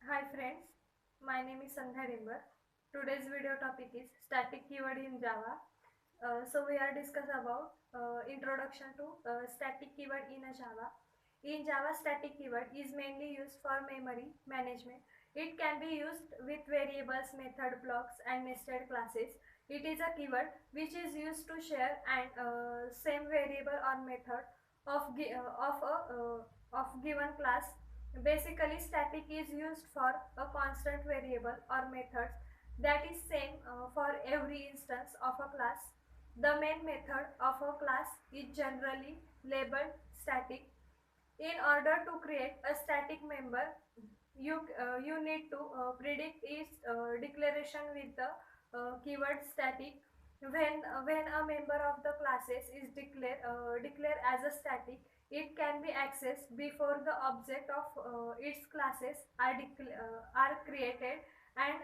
Hi friends, my name is Sandhya Rimbar. Today's video topic is static keyword in Java. So we are discuss about introduction to static keyword in a Java. In Java, static keyword is mainly used for memory management. It can be used with variables, method blocks, and nested classes. It is a keyword which is used to share and same variable or method of of given class. Basically, static is used for a constant variable or methods that is same for every instance of a class. The main method of a class is generally labeled static. In order to create a static member, you need to predict its declaration with the keyword static. When a member of the classes is declared as a static, it can be accessed before the object of its classes are created and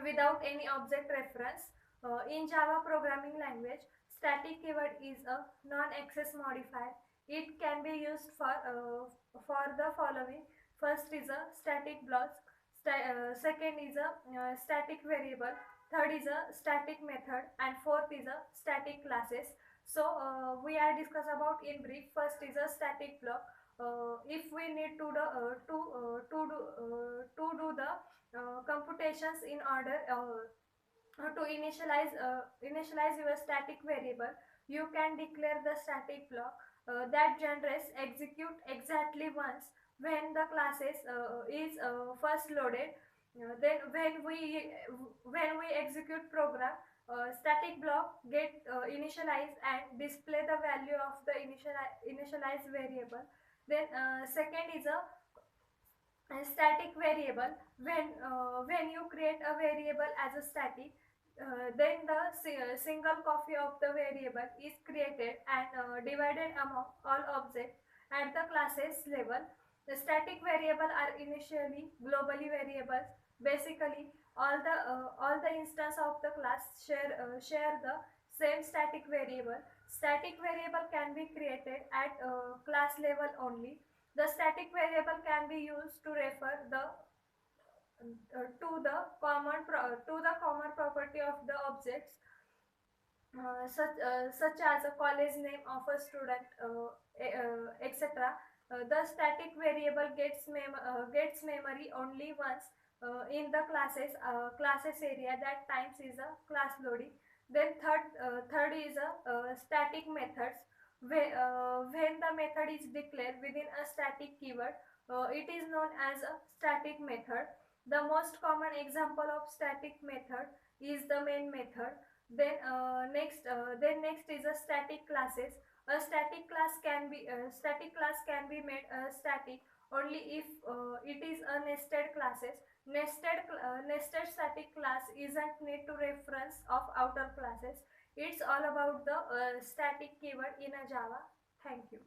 without any object reference. In Java programming language, static keyword is a non-access modifier. It can be used for the following. First is a static block, second is a static variable, third is a static method, and fourth is a static classes. So we are discuss about in brief. First is a static block. If we need to do the computations in order to initialize your static variable, you can declare the static block that generates execute exactly once when the classes is first loaded. Then when we execute program, static block get initialized and display the value of the initialized variable. Then second is a static variable. When you create a variable as a static, then the single copy of the variable is created and divided among all objects at the classes level. The static variable are initially globally variables. Basically, all the instance of the class share the same static variable. Static variable can be created at class level only. The static variable can be used to refer to the common property of the objects, such as a college name of a student, etc. The static variable gets memory only once in the classes area. That times is a class loading. Then third is a static methods. When the method is declared within a static keyword, it is known as a static method. The most common example of static method is the main method. Then next is a static classes. A static class can be made static only if it is a nested classes. Nested static class isn't need to reference of outer classes. It's all about the static keyword in a Java. Thank you.